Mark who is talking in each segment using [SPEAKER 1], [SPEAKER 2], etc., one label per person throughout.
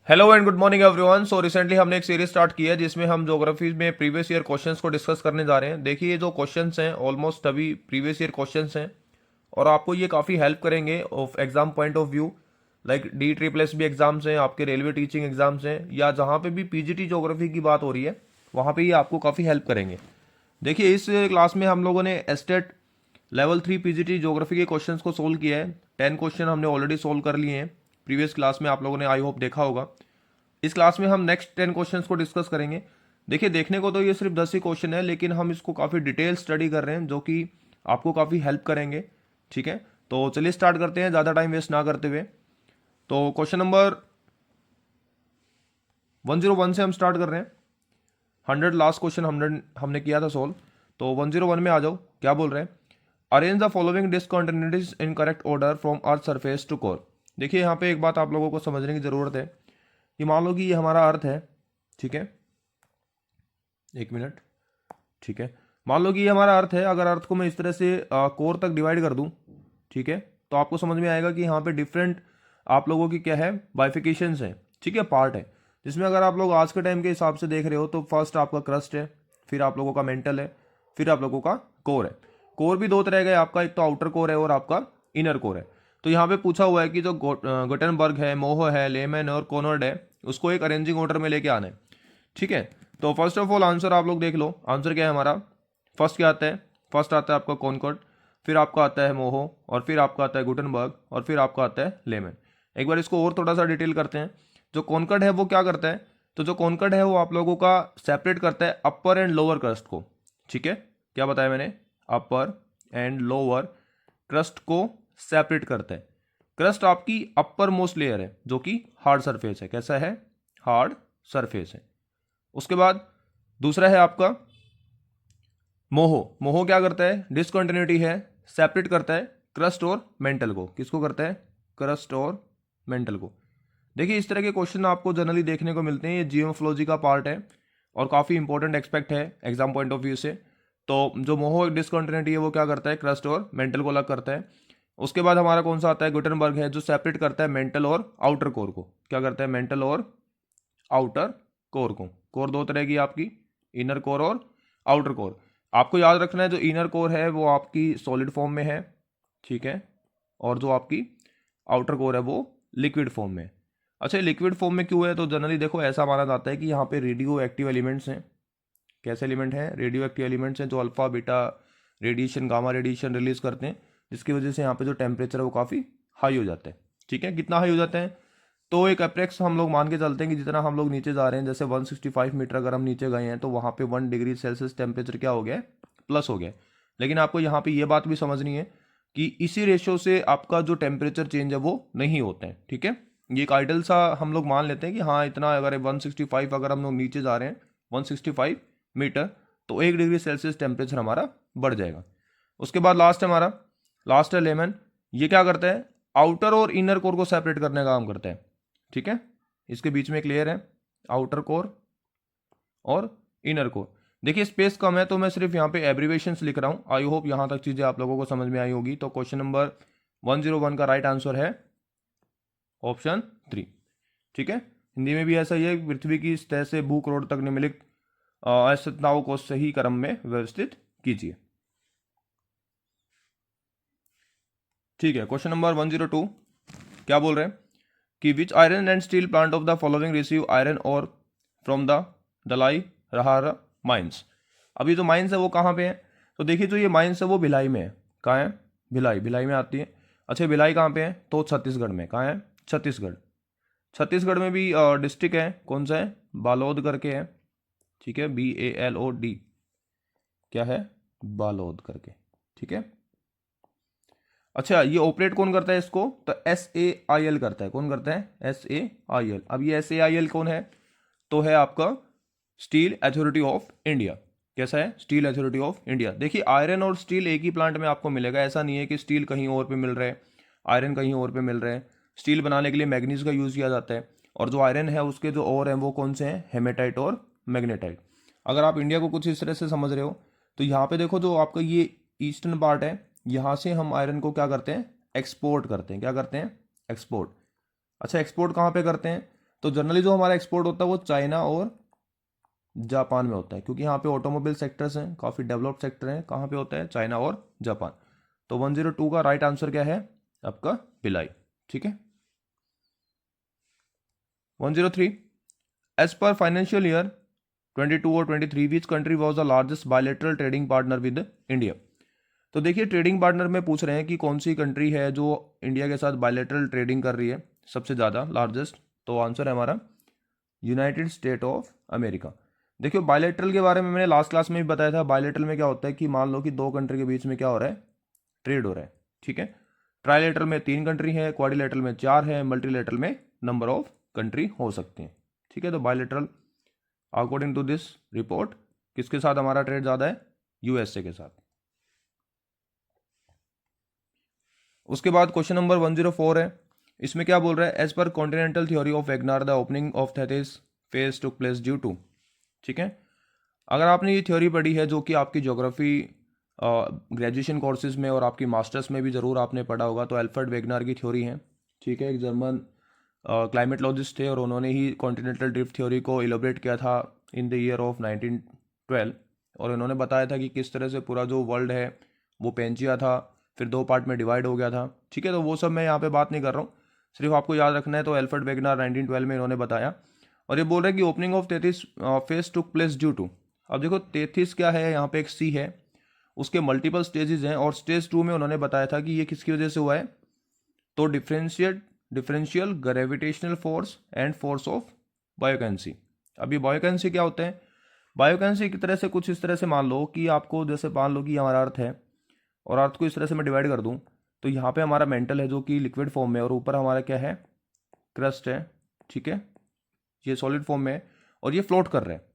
[SPEAKER 1] Hello and good morning everyone. So recently हमने एक series start की है जिसमें हम ज्योग्राफी में प्रीवियस ईयर क्वेश्चंस को डिस्कस करने जा रहे हैं। देखिए ये जो क्वेश्चंस हैं ऑलमोस्ट सभी प्रीवियस ईयर क्वेश्चंस हैं और आपको ये काफ़ी हेल्प करेंगे of exam point of view. Like DSSB exams हैं, आपके रेलवे टीचिंग एग्जाम्स हैं, या जहाँ पे भी PGT ज्योग्राफी की बात हो रही है वहाँ पे ये आपको काफ़ी हेल्प करेंगे। देखिए इस क्लास में हम लोगों ने एस्टेट लेवल 3 PGT ज्योग्राफी के क्वेश्चंस को सोल्व किया है। 10 क्वेश्चन हमने ऑलरेडी सोल्व कर लिए हैं। प्रीवियस क्लास में आप लोगों ने आई होप देखा होगा। इस क्लास में हम नेक्स्ट 10 क्वेश्चंस को डिस्कस करेंगे। देखिए देखने को तो ये सिर्फ 10 ही क्वेश्चन है, लेकिन हम इसको काफ़ी डिटेल स्टडी कर रहे हैं जो कि आपको काफ़ी हेल्प करेंगे। ठीक है, तो चलिए स्टार्ट करते हैं ज़्यादा टाइम वेस्ट ना करते हुए। तो क्वेश्चन नंबर 101 से हम स्टार्ट कर रहे हैं। 100 लास्ट क्वेश्चन हमने किया था सोल्व। तो 101 में आ जाओ, क्या बोल रहे हैं। Arrange the following discontinuities in correct order from earth surface to core. देखिए यहाँ पे एक बात आप लोगों को समझने की ज़रूरत है कि मान लो कि ये हमारा अर्थ है। ठीक है, एक मिनट। ठीक है, मान लो कि ये हमारा अर्थ है। अगर अर्थ को मैं इस तरह से कोर तक डिवाइड कर दूं, ठीक है, तो आपको समझ में आएगा कि यहाँ पे डिफरेंट आप लोगों की क्या है, बाइफिकेशंस हैं। ठीक है, पार्ट है जिसमें अगर आप लोग आज के टाइम के हिसाब से देख रहे हो तो फर्स्ट आपका क्रस्ट है, फिर आप लोगों का मेंटल है, फिर आप लोगों का कोर है। कोर भी दो तरह का है आपका, एक तो आउटर कोर है और आपका इनर कोर है। तो यहाँ पे पूछा हुआ है कि जो गुटेनबर्ग है, मोहो है, लेमन और कोनर्ड है, उसको एक अरेंजिंग ऑर्डर में लेके आना है। ठीक है, तो फर्स्ट ऑफ ऑल आंसर आप लोग देख लो। आंसर क्या है हमारा, फर्स्ट क्या आता है, फर्स्ट आता है आपका कॉनकॉर्ड, फिर आपका आता है मोहो, और फिर आपका आता है गुटनबर्ग, और फिर आपका आता है लेमन। एक बार इसको और थोड़ा सा डिटेल करते हैं। जो कॉनकॉर्ड है वो क्या करता है, तो जो कॉनकॉर्ड है वो आप लोगों का सेपरेट करता है अपर एंड लोअर क्रस्ट को। ठीक है, क्या बताया मैंने, अपर एंड लोअर क्रस्ट को सेपरेट करता है। क्रस्ट आपकी अपर मोस्ट लेयर है जो कि हार्ड सरफेस है। कैसा है, हार्ड सरफेस है। उसके बाद दूसरा है आपका मोहो। मोहो क्या करता है, डिसकंटिन्यूटी है, सेपरेट करता है क्रस्ट और मेंटल को। किसको करता है, क्रस्ट और मेंटल को। देखिए इस तरह के क्वेश्चन आपको जनरली देखने को मिलते हैं। ये जियोमोफोलॉजी का पार्ट है और काफ़ी इंपॉर्टेंट एक्सपेक्ट है एग्जाम पॉइंट ऑफ व्यू से। तो जो मोहो डिसकंटिन्यूटी है वो क्या करता है, क्रस्ट और मेंटल को अलग करता है। उसके बाद हमारा कौन सा आता है, गुटेनबर्ग है, जो सेपरेट करता है मेंटल और आउटर कोर को। क्या करता है, मेंटल और आउटर कोर को। कोर दो तरह की आपकी, इनर कोर और आउटर कोर। आपको याद रखना है जो इनर कोर है वो आपकी सॉलिड फॉर्म में है। ठीक है, और जो आपकी आउटर कोर है वो लिक्विड फॉर्म में है। अच्छा, लिक्विड फॉर्म में क्यों है, तो जनरली देखो ऐसा माना जाता है कि यहाँ पे रेडियो एक्टिव एलिमेंट्स हैं। कैसे एलिमेंट हैं, रेडियो एक्टिव एलिमेंट्स हैं जो alpha beta radiation, gamma radiation release करते हैं, जिसकी वजह से यहाँ पे जो टेम्परेचर है वो काफ़ी हाई हो जाता है। ठीक है, कितना हाई हो जाता है, तो एक अप्रेक्स हम लोग मान के चलते हैं कि जितना हम लोग नीचे जा रहे हैं, जैसे 165 मीटर अगर हम नीचे गए हैं तो वहाँ पे 1 डिग्री सेल्सियस टेम्परेचर क्या हो गया है, प्लस हो गया है। लेकिन आपको यहाँ पे ये बात भी समझनी है कि इसी रेशियो से आपका जो टेम्परेचर चेंज है वो नहीं होता है। ठीक है, ये एक आइडल सा हम लोग मान लेते हैं कि हाँ इतना, अगर 165 अगर हम लोग नीचे जा रहे हैं 165 मीटर, तो 1 डिग्री सेल्सियस टेम्परेचर हमारा बढ़ जाएगा। उसके बाद लास्ट है हमारा, लास्ट है लेमन। ये क्या करता है, आउटर और इनर कोर को सेपरेट करने का काम करता है। ठीक है, इसके बीच में एक लेयर है, आउटर कोर और इनर कोर। देखिए स्पेस कम है तो मैं सिर्फ यहाँ पे एब्रीवेशंस लिख रहा हूँ। आई होप यहाँ तक चीज़ें आप लोगों को समझ में आई होगी। तो क्वेश्चन नंबर 101 का राइट आंसर है ऑप्शन 3। ठीक है, हिंदी में भी ऐसा ही है, पृथ्वी की सतह से भू करोड़ तक निम्नलिखित असतनाओं को सही क्रम में व्यवस्थित कीजिए। ठीक है, क्वेश्चन नंबर 102 क्या बोल रहे हैं कि which iron and steel plant of the following receive iron ore from the Dalli रहारा माइंस। अभी जो माइंस है वो कहाँ पे है, तो देखिए जो ये माइंस है वो भिलाई में है। कहाँ है, भिलाई, भिलाई में आती है। अच्छा भिलाई कहाँ पे है, तो छत्तीसगढ़ में। कहाँ है, छत्तीसगढ़। छत्तीसगढ़ में भी डिस्ट्रिक्ट है, कौन सा है, बालोद करके है। ठीक है, BALOD, क्या है, बालोद करके। ठीक है, अच्छा ये ऑपरेट कौन करता है इसको, तो SAIL करता है। कौन करता है, SAIL। अब ये SAIL कौन है, तो है आपका स्टील अथॉरिटी ऑफ इंडिया। कैसा है, स्टील अथॉरिटी ऑफ इंडिया। देखिए आयरन और स्टील एक ही प्लांट में आपको मिलेगा। ऐसा नहीं है कि स्टील कहीं और पे मिल रहा है, आयरन कहीं और पे मिल रहा है। स्टील बनाने के लिए मैग्नीज का यूज़ किया जाता है, और जो आयरन है उसके जो और हैं वो कौन से हैं, हेमेटाइट और मैग्नेटाइट। अगर आप इंडिया को कुछ इस तरह से समझ रहे हो तो यहाँ पे देखो जो आपका ये ईस्टर्न पार्ट है, यहाँ से हम आयरन को क्या करते हैं, एक्सपोर्ट करते हैं। क्या करते हैं, एक्सपोर्ट। अच्छा एक्सपोर्ट कहाँ पे करते हैं, तो जनरली जो हमारा एक्सपोर्ट होता है वो चाइना और जापान में होता है, क्योंकि यहाँ पे ऑटोमोबाइल सेक्टर्स हैं, काफ़ी डेवलप्ड सेक्टर हैं। कहाँ पे होता है? चाइना और जापान। तो 102 का राइट आंसर क्या है आपका? भिलाई। ठीक है। 103, एज पर फाइनेंशियल ईयर 22 और 23 which country was the largest bilateral trading partner with India? तो देखिए ट्रेडिंग पार्टनर में पूछ रहे हैं कि कौन सी कंट्री है जो इंडिया के साथ बायलेटरल ट्रेडिंग कर रही है सबसे ज़्यादा, लार्जेस्ट। तो आंसर है हमारा यूनाइटेड स्टेट ऑफ अमेरिका। देखियो बायलेटरल के बारे में मैंने लास्ट क्लास में भी बताया था। बायलेटरल में क्या होता है कि मान लो कि दो कंट्री के बीच में क्या हो रहा है? ट्रेड हो रहा है। ठीक है। ट्राइलेटरल में 3 कंट्री है, क्वाड्रिलेटरल में 4 है, मल्टीलेटरल में नंबर ऑफ कंट्री हो सकते हैं। ठीक है। तो bilateral according to this report किसके साथ हमारा ट्रेड ज़्यादा है? यूएसए के साथ। उसके बाद क्वेश्चन नंबर 104 है। इसमें क्या बोल रहा है? As per continental theory of Wegener the opening of Tethys phase took place due to. ठीक है। अगर आपने ये थ्योरी पढ़ी है जो कि आपकी ज्योग्राफी ग्रेजुएशन कोर्सेज में और आपकी मास्टर्स में भी ज़रूर आपने पढ़ा होगा, तो अल्फ्रेड वेगनार की थ्योरी है। ठीक है। एक जर्मन क्लाइमेटोलॉजिस्ट थे और उन्होंने ही कॉन्टिनेंटल ड्रिफ्ट थ्योरी को इलोबरेट किया था इन द ईयर ऑफ 1912। और उन्होंने बताया था कि किस तरह से पूरा जो वर्ल्ड है वो पेंचिया था, फिर 2 पार्ट में डिवाइड हो गया था। ठीक है। तो वो सब मैं यहाँ पे बात नहीं कर रहा हूँ, सिर्फ आपको याद रखना है। तो अल्फ्रेड वेगनार 1912 में इन्होंने बताया। और ये बोल रहे हैं कि opening of Tethys phase took place due to. अब देखो तेथिस क्या है, यहाँ पे एक सी है, उसके मल्टीपल स्टेजेस हैं, और स्टेज 2 में उन्होंने बताया था कि ये किसकी वजह से हुआ है? तो differential gravitational force and force of buoyancy. अब ये बायोकेंसी क्या होते हैं? बायोकेंसी की तरह से कुछ इस तरह से मान लो कि आपको, जैसे मान लो कि हमारा अर्थ है और अर्थ को इस तरह से मैं डिवाइड कर दूं, तो यहाँ पे हमारा मेंटल है जो कि लिक्विड फॉर्म में, और ऊपर हमारा क्या है? क्रस्ट है। ठीक है। ये सॉलिड फॉर्म में है और ये फ्लोट कर रहा है।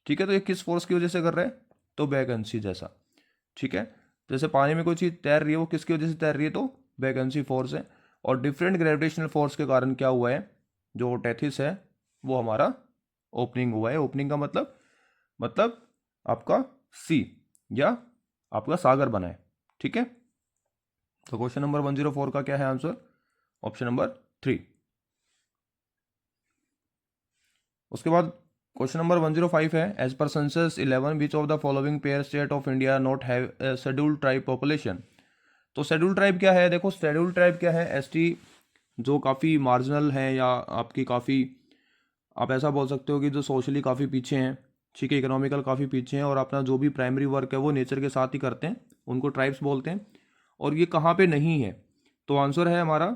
[SPEAKER 1] ठीक है। तो ये किस फोर्स की वजह से कर रहा है? तो वैकेंसी जैसा। ठीक है। जैसे पानी में कोई चीज़ तैर रही है, वो किसकी वजह से तैर रही है? तो वैकेंसी फोर्स है। और डिफरेंट ग्रेविटेशनल फोर्स के कारण क्या हुआ है? जो टेथिस है वो हमारा ओपनिंग हुआ है। ओपनिंग का मतलब आपका सी या आपका सागर बना है। ठीक है। तो क्वेश्चन नंबर 104 का क्या है आंसर? Option number 3। उसके बाद क्वेश्चन नंबर 105 है। As per census 11 which of the following pair state of India not have scheduled tribe population? तो शेड्यूल्ड ट्राइब क्या है? देखो शेड्यूल्ड ट्राइब क्या है? एसटी जो काफ़ी मार्जिनल है, या आपकी काफ़ी, आप ऐसा बोल सकते हो कि जो सोशली काफ़ी पीछे हैं। ठीक है। इकोनॉमिकल काफ़ी पीछे हैं और अपना जो भी प्राइमरी वर्क है वो नेचर के साथ ही करते हैं, उनको ट्राइब्स बोलते हैं। और ये कहाँ पे नहीं है? तो आंसर है हमारा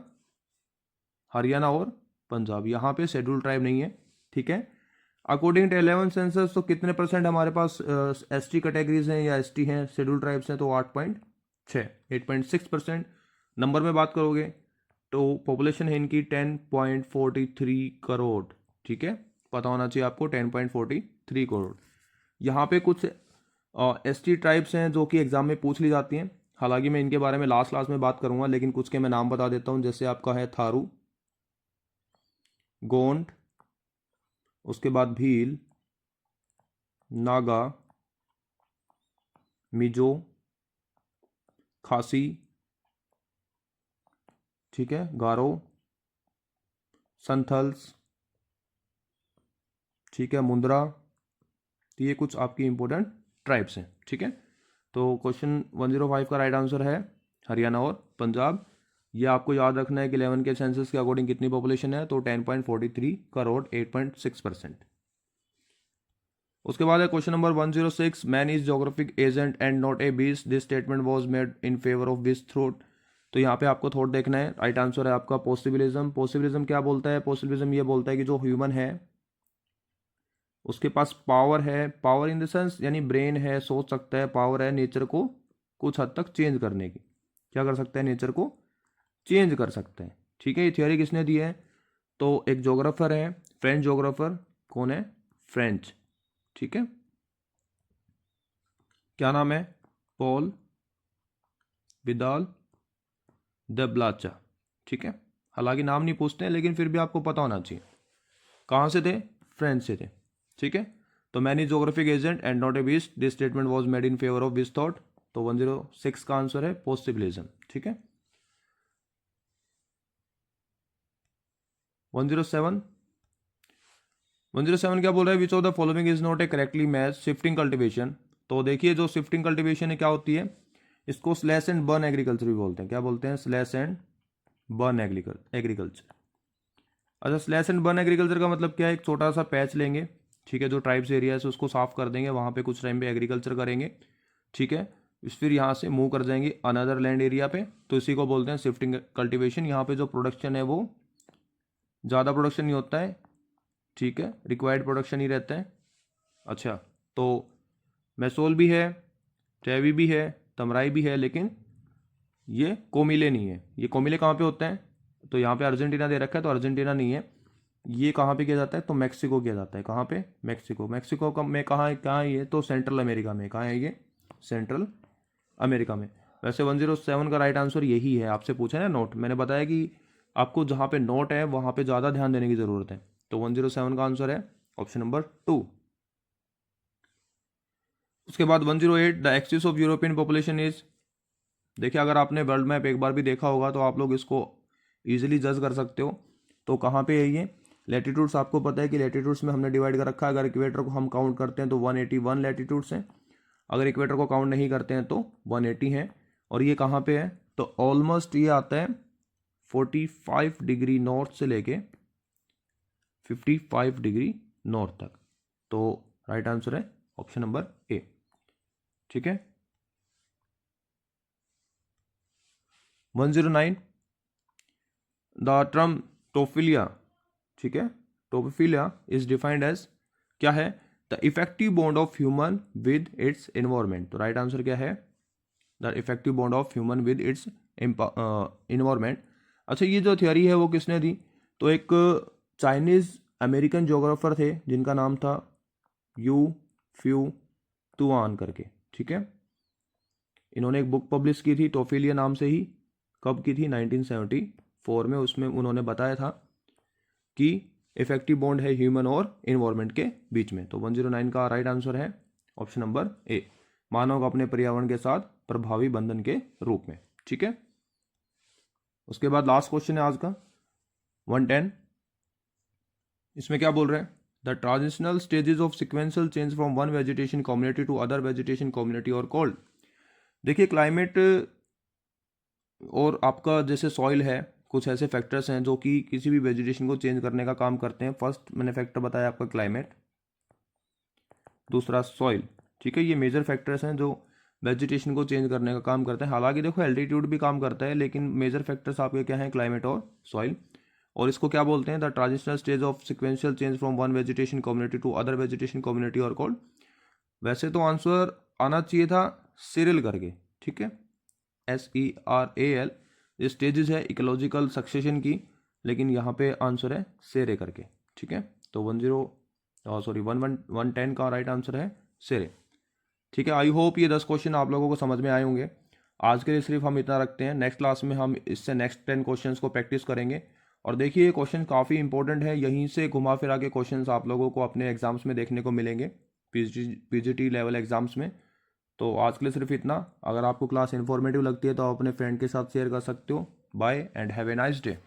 [SPEAKER 1] हरियाणा और पंजाब। यहाँ पे शेड्यूल ट्राइब नहीं है। ठीक है। अकॉर्डिंग टू 11 सेंसस तो कितने परसेंट हमारे पास एसटी कैटेगरीज हैं या एसटी हैं, शेड्यूल ट्राइब्स हैं? तो 8.6, 8.6%। नंबर में बात करोगे तो पॉपुलेशन है इनकी 10.43 करोड़। ठीक है। पता होना चाहिए आपको 10.43 करोड़। यहाँ पे कुछ एसटी ट्राइब्स हैं जो कि एग्जाम में पूछ ली जाती हैं। हालांकि मैं इनके बारे में लास्ट क्लास में बात करूंगा, लेकिन कुछ के मैं नाम बता देता हूँ। जैसे आपका है थारू, गोंड, उसके बाद भील, नागा, मिजो, खासी, ठीक है, गारो, संथल्स, ठीक है, मुंद्रा। तो ये कुछ आपकी इंपॉर्टेंट ट्राइब्स हैं। ठीक है। तो क्वेश्चन 105 का राइट आंसर है हरियाणा और पंजाब। ये आपको याद रखना है कि 11 के सेंसस के अकॉर्डिंग कितनी पॉपुलेशन है? तो 10.43 करोड़, 8.6%। उसके बाद है question number 106। Man is geographic agent and not a beast, this statement was made in favour of which thought? तो यहाँ पे आपको थॉट देखना है। राइट आंसर है आपका पॉसिबिलिज्म। पॉसिबिलिज्म क्या बोलता है? पॉसिबिलिज्म ये बोलता है कि जो ह्यूमन है उसके पास पावर है, पावर इन द सेंस यानी ब्रेन है, सोच सकता है, पावर है नेचर को कुछ हद तक चेंज करने की। क्या कर सकता है? नेचर को चेंज कर सकता है। ठीक है। ये थियोरी किसने दी है? तो एक जोग्राफर है, फ्रेंच जोग्राफर। कौन है? फ्रेंच। ठीक है। क्या नाम है? Paul Vidal de Blache. ठीक है। हालांकि नाम नहीं पूछते हैं, लेकिन फिर भी आपको पता होना चाहिए। कहाँ से थे? फ्रेंच से थे। ठीक है। तो man is geographic agent and not a beast, this statement was made in favour of which thought? तो 106 का आंसर है पॉसिबिलिज्म। ठीक है। 107। 107 क्या बोल रहा है, विच of the following is not a correctly match shifting cultivation. तो देखिए जो शिफ्टिंग कल्टिवेशन है क्या होती है, इसको स्लैश एंड बर्न एग्रीकल्चर भी बोलते हैं। क्या बोलते हैं, स्लैश एंड बर्न एग्रीकल्चर। अच्छा, स्लैश एंड बर्न एग्रीकल्चर का मतलब क्या है, एक छोटा सा पैच लेंगे, ठीक है, जो ट्राइब्स एरिया है उसको साफ कर देंगे, वहाँ पे कुछ टाइम पे एग्रीकल्चर करेंगे, ठीक है, फिर यहाँ से मूव कर जाएंगे अनदर लैंड एरिया पे, तो इसी को बोलते हैं शिफ्टिंग कल्टिवेशन। यहाँ पे जो प्रोडक्शन है वो ज़्यादा प्रोडक्शन नहीं होता है, ठीक है, रिक्वायर्ड प्रोडक्शन ही रहता है। अच्छा, तो मैसोल भी है, ट्रेवी भी है, तमराई भी है, लेकिन ये कोमिले नहीं है। ये कोमिले कहाँ पे होते हैं, तो यहाँ पे अर्जेंटीना दे रखा है, तो अर्जेंटीना नहीं है। ये कहाँ पे किया जाता है, तो मैक्सिको किया जाता है। कहाँ पे, मैक्सिको। मैक्सिको का में कहाँ कहाँ है ये, तो सेंट्रल अमेरिका में। कहाँ है ये, सेंट्रल अमेरिका में। वैसे 107 का राइट आंसर यही है। आपसे पूछा है ना नोट, मैंने बताया कि आपको जहाँ पे नोट है वहाँ पे ज़्यादा ध्यान देने की ज़रूरत है। तो 107 का आंसर है ऑप्शन नंबर 2। उसके बाद 108, the axis of European population is. देखिए अगर आपने वर्ल्ड मैप एक बार भी देखा होगा तो आप लोग इसको ईजिली जज कर सकते हो। तो कहाँ पे है ये, लैटिट्यूड्स आपको पता है कि लैटिट्यूड्स में हमने डिवाइड कर रखा है। अगर इक्वेटर को हम काउंट करते हैं तो 181 लैटिट्यूड्स हैं, अगर इक्वेटर को काउंट नहीं करते हैं तो 180 हैं। और ये कहाँ पे है, तो ऑलमोस्ट ये आता है 45 डिग्री नॉर्थ से लेके 55 डिग्री नॉर्थ तक। तो राइट आंसर है ऑप्शन नंबर ए, ठीक है। 109, द टर्म टोफिलिया, ठीक है, टोफिलिया इज डिफाइंड एज, क्या है, the effective bond of human with its environment. तो राइट आंसर क्या है, the effective bond of human with its environment. अच्छा, ये जो थियोरी है वो किसने दी, तो एक चाइनीज अमेरिकन ज्योग्राफर थे जिनका नाम था यू फ्यू तुआन करके, ठीक है। इन्होंने एक बुक पब्लिश की थी टोफिलिया नाम से ही। कब की थी, 1974 में। उसमें उन्होंने बताया था कि इफेक्टिव बॉन्ड है ह्यूमन और इन्वायरमेंट के बीच में। तो 109 का राइट आंसर है ऑप्शन नंबर ए, मानव का अपने पर्यावरण के साथ प्रभावी बंधन के रूप में, ठीक है। उसके बाद लास्ट क्वेश्चन है आज का 110। इसमें क्या बोल रहे हैं, the transitional stages of sequential change from one vegetation community to other vegetation community are called. देखिए क्लाइमेट और आपका जैसे सॉइल है, कुछ ऐसे फैक्टर्स हैं जो कि किसी भी वेजिटेशन को चेंज करने का काम करते हैं। फर्स्ट मैंने फैक्टर बताया आपका क्लाइमेट, दूसरा सॉइल, ठीक है। ये मेजर फैक्टर्स हैं जो वेजिटेशन को चेंज करने का काम करते हैं। हालांकि देखो एल्टीट्यूड भी काम करता है, लेकिन मेजर फैक्टर्स आपके क्या हैं, क्लाइमेट और सॉइल। और इसको क्या बोलते हैं, the transitional stage of sequential change from one vegetation community to other vegetation community are called. वैसे तो आंसर आना चाहिए था सीरियल करके, ठीक है, SERAL। ये स्टेजेस है इकोलॉजिकल सक्सेशन की, लेकिन यहाँ पे आंसर है सेरे करके, ठीक है। तो 110 का राइट आंसर है सेरे, ठीक है। आई होप ये 10 क्वेश्चन आप लोगों को समझ में आए होंगे। आज के लिए सिर्फ हम इतना रखते हैं, नेक्स्ट क्लास में हम इससे नेक्स्ट 10 क्वेश्चंस को प्रैक्टिस करेंगे। और देखिए ये क्वेश्चन काफ़ी इंपॉर्टेंट है, यहीं से घुमा फिरा के क्वेश्चंस आप लोगों को अपने एग्जाम्स में देखने को मिलेंगे, PGT लेवल एग्जाम्स में। तो आज के लिए सिर्फ इतना। अगर आपको क्लास इन्फॉर्मेटिव लगती है तो आप अपने फ्रेंड के साथ शेयर कर सकते हो। Bye and have a nice day.